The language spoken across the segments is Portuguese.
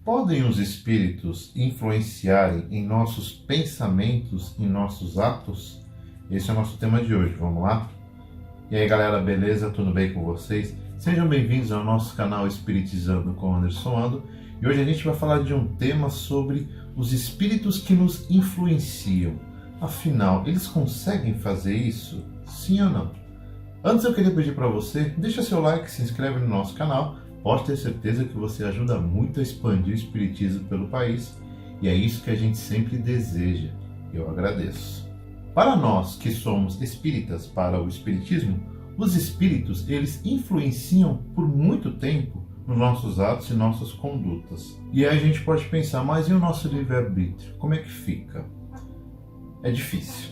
Podem os espíritos influenciarem em nossos pensamentos e nossos atos? Esse é o nosso tema de hoje, vamos lá? E aí galera, beleza? Tudo bem com vocês? Sejam bem-vindos ao nosso canal Espiritizando com Anderson Ando. E hoje a gente vai falar de um tema sobre os espíritos que nos influenciam. Afinal, eles conseguem fazer isso? Sim ou não? Antes eu queria pedir para você, deixa seu like, se inscreve no nosso canal. Pode ter certeza que você ajuda muito a expandir o espiritismo pelo país. E é isso que a gente sempre deseja. Eu agradeço. Para nós que somos espíritas para o espiritismo, os espíritos eles influenciam por muito tempo nos nossos atos e nossas condutas. E aí a gente pode pensar, mas e o nosso livre-arbítrio? Como é que fica? É difícil,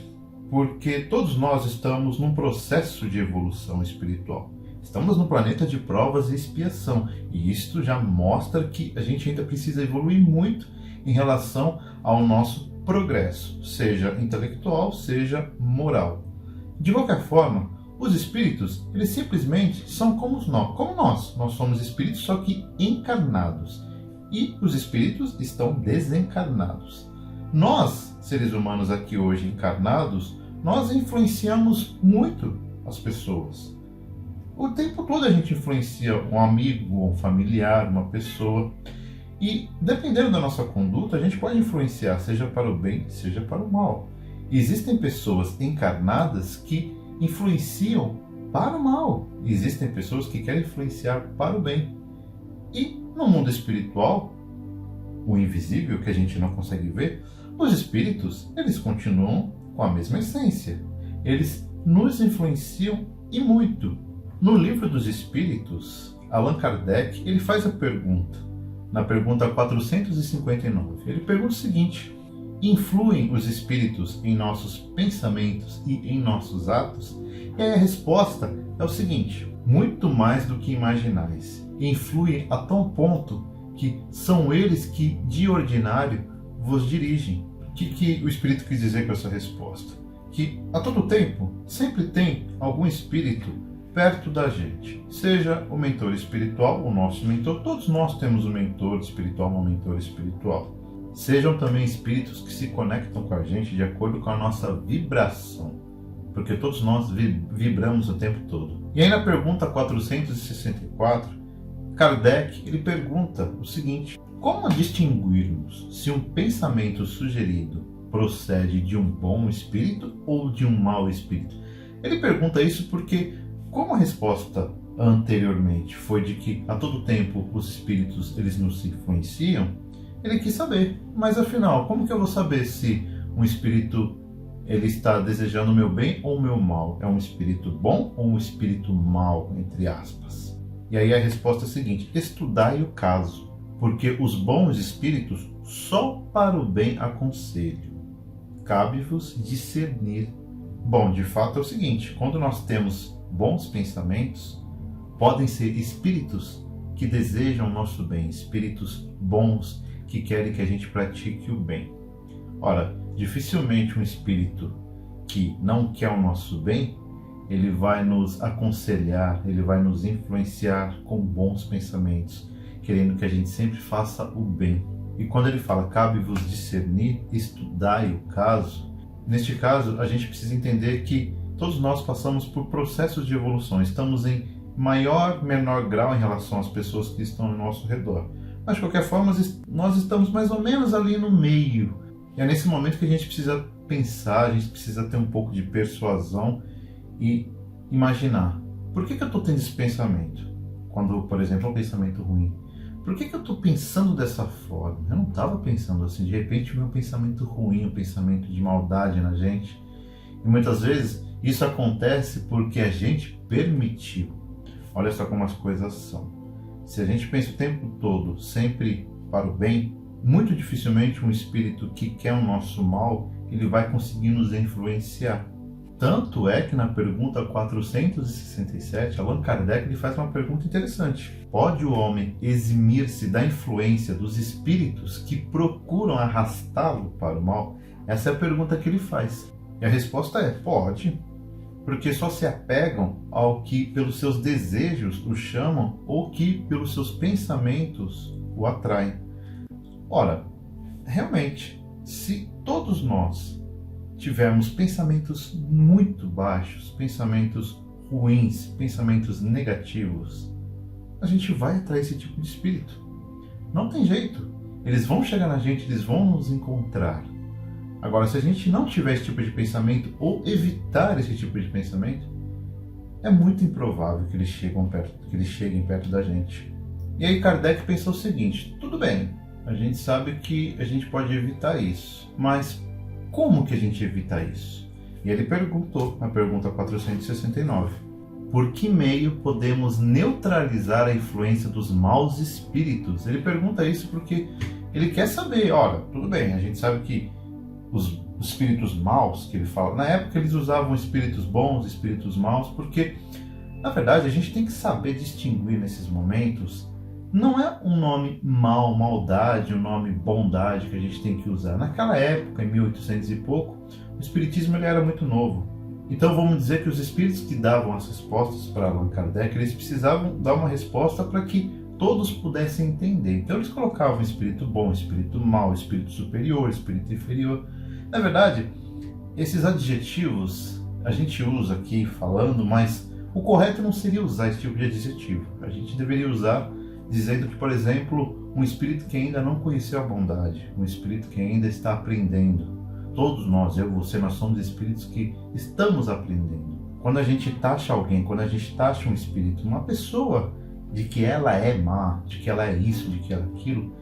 porque todos nós estamos num processo de evolução espiritual. Estamos no planeta de provas e expiação, e isto já mostra que a gente ainda precisa evoluir muito em relação ao nosso progresso, seja intelectual, seja moral. De qualquer forma, os espíritos, eles simplesmente são como nós. Nós somos espíritos, só que encarnados. E os espíritos estão desencarnados. Nós, seres humanos aqui hoje encarnados, nós influenciamos muito as pessoas. O tempo todo a gente influencia um amigo, um familiar, uma pessoa. E dependendo da nossa conduta, a gente pode influenciar, seja para o bem, seja para o mal. E existem pessoas encarnadas que influenciam para o mal. E existem pessoas que querem influenciar para o bem. E no mundo espiritual, o invisível que a gente não consegue ver, os espíritos, eles continuam com a mesma essência. Eles nos influenciam e muito. No Livro dos Espíritos, Allan Kardec ele faz a pergunta, na pergunta 459. Ele pergunta o seguinte: influem os espíritos em nossos pensamentos e em nossos atos? E aí a resposta é o seguinte: muito mais do que imaginais. Influem a tal ponto que são eles que, de ordinário, vos dirigem. O que o espírito quis dizer com essa resposta? Que a todo tempo, sempre tem algum espírito perto da gente, seja o mentor espiritual, o nosso mentor, todos nós temos um mentor espiritual, uma mentora espiritual. Sejam também espíritos que se conectam com a gente de acordo com a nossa vibração, porque todos nós vibramos o tempo todo. E aí na pergunta 464, Kardec ele pergunta o seguinte: como distinguirmos se um pensamento sugerido procede de um bom espírito ou de um mau espírito? Ele pergunta isso porque, como a resposta anteriormente foi de que a todo tempo os espíritos eles nos influenciam, ele quis saber, mas afinal, como que eu vou saber se um espírito ele está desejando o meu bem ou o meu mal? É um espírito bom ou um espírito mau, entre aspas? E aí a resposta é a seguinte: estudai o caso, porque os bons espíritos só para o bem aconselho. Cabe-vos discernir. Bom, de fato é o seguinte: quando nós temos bons pensamentos, podem ser espíritos que desejam o nosso bem, espíritos bons que querem que a gente pratique o bem. Ora, dificilmente um espírito que não quer o nosso bem, ele vai nos aconselhar, ele vai nos influenciar com bons pensamentos, querendo que a gente sempre faça o bem. E quando ele fala, cabe-vos discernir, estudai o caso, neste caso a gente precisa entender que todos nós passamos por processos de evolução. Estamos em maior, menor grau em relação às pessoas que estão ao nosso redor. Mas, de qualquer forma, nós estamos mais ou menos ali no meio. E é nesse momento que a gente precisa pensar, a gente precisa ter um pouco de persuasão e imaginar. Por que eu estou tendo esse pensamento? Quando, por exemplo, é um pensamento ruim. Por que eu estou pensando dessa forma? Eu não estava pensando assim. De repente, o meu pensamento ruim, o pensamento de maldade na gente. E muitas vezes isso acontece porque a gente permitiu. Olha só como as coisas são. Se a gente pensa o tempo todo sempre para o bem, muito dificilmente um espírito que quer o nosso mal, ele vai conseguir nos influenciar. Tanto é que na pergunta 467, Allan Kardec ele faz uma pergunta interessante. Pode o homem eximir-se da influência dos espíritos que procuram arrastá-lo para o mal? Essa é a pergunta que ele faz. E a resposta é, pode. Porque só se apegam ao que pelos seus desejos o chamam ou que pelos seus pensamentos o atraem. Ora, realmente, se todos nós tivermos pensamentos muito baixos, pensamentos ruins, pensamentos negativos, a gente vai atrair esse tipo de espírito. Não tem jeito. Eles vão chegar na gente, eles vão nos encontrar. Agora, se a gente não tiver esse tipo de pensamento ou evitar esse tipo de pensamento, é muito improvável que eles cheguem perto da gente. E aí Kardec pensou o seguinte: tudo bem, a gente sabe que a gente pode evitar isso, mas como que a gente evita isso? E ele perguntou, na pergunta 469, por que meio podemos neutralizar a influência dos maus espíritos? Ele pergunta isso porque ele quer saber, olha, tudo bem, a gente sabe que os espíritos maus que ele fala, na época eles usavam espíritos bons, espíritos maus, porque, na verdade, a gente tem que saber distinguir nesses momentos. Não é um nome mal, maldade, um nome bondade que a gente tem que usar. Naquela época, em 1800 e pouco, o espiritismo ele era muito novo. Então vamos dizer que os espíritos que davam as respostas para Allan Kardec, eles precisavam dar uma resposta para que todos pudessem entender. Então eles colocavam espírito bom, espírito mau, espírito superior, espírito inferior. Na verdade, esses adjetivos a gente usa aqui falando, mas o correto não seria usar esse tipo de adjetivo. A gente deveria usar dizendo que, por exemplo, um espírito que ainda não conheceu a bondade, um espírito que ainda está aprendendo. Todos nós, eu e você, nós somos espíritos que estamos aprendendo. Quando a gente taxa alguém, quando a gente taxa um espírito, uma pessoa, de que ela é má, de que ela é isso, de que ela é aquilo,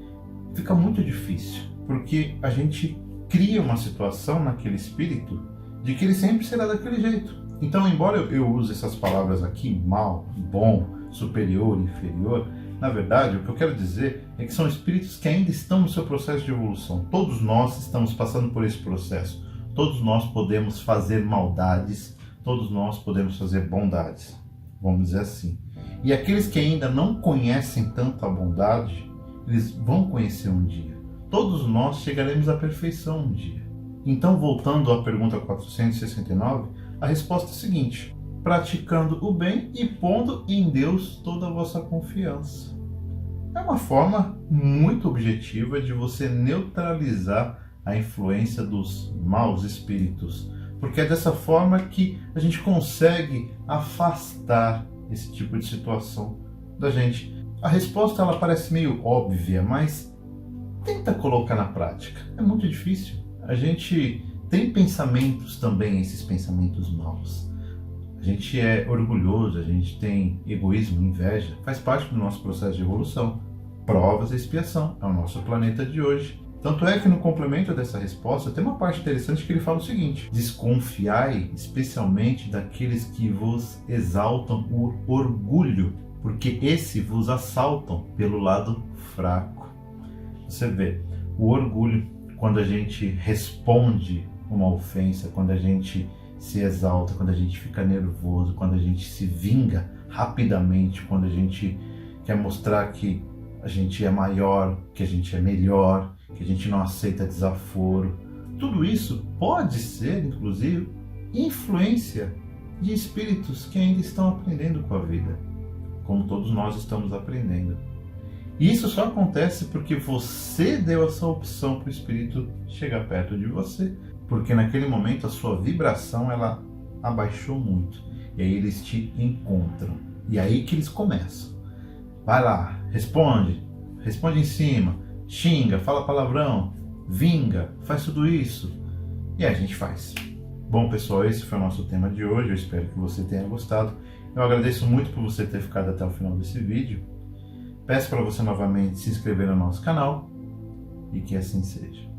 fica muito difícil, porque a gente cria uma situação naquele espírito de que ele sempre será daquele jeito. Então, embora eu use essas palavras aqui, mal, bom, superior, inferior, na verdade, o que eu quero dizer é que são espíritos que ainda estão no seu processo de evolução. Todos nós estamos passando por esse processo. Todos nós podemos fazer maldades, todos nós podemos fazer bondades, vamos dizer assim. E aqueles que ainda não conhecem tanto a bondade, eles vão conhecer um dia. Todos nós chegaremos à perfeição um dia. Então, voltando à pergunta 469, a resposta é a seguinte: praticando o bem e pondo em Deus toda a vossa confiança. É uma forma muito objetiva de você neutralizar a influência dos maus espíritos, porque é dessa forma que a gente consegue afastar esse tipo de situação da gente. A resposta ela parece meio óbvia, mas tenta colocar na prática. É muito difícil. A gente tem pensamentos também, esses pensamentos maus. A gente é orgulhoso, a gente tem egoísmo, inveja. Faz parte do nosso processo de evolução. Provas e expiação. É o nosso planeta de hoje. Tanto é que no complemento dessa resposta tem uma parte interessante que ele fala o seguinte: desconfiai especialmente daqueles que vos exaltam por orgulho, porque esse vos assaltam pelo lado fraco. Você vê, o orgulho, quando a gente responde uma ofensa, quando a gente se exalta, quando a gente fica nervoso, quando a gente se vinga rapidamente, quando a gente quer mostrar que a gente é maior, que a gente é melhor, que a gente não aceita desaforo. Tudo isso pode ser, inclusive, influência de espíritos que ainda estão aprendendo com a vida, como todos nós estamos aprendendo. E isso só acontece porque você deu essa opção para o espírito chegar perto de você, porque naquele momento a sua vibração ela abaixou muito, e aí eles te encontram, e aí que eles começam. Vai lá, responde em cima, xinga, fala palavrão, vinga, faz tudo isso, e aí a gente faz. Bom pessoal, esse foi o nosso tema de hoje, eu espero que você tenha gostado. Eu agradeço muito por você ter ficado até o final desse vídeo. Peço para você novamente se inscrever no nosso canal e que assim seja.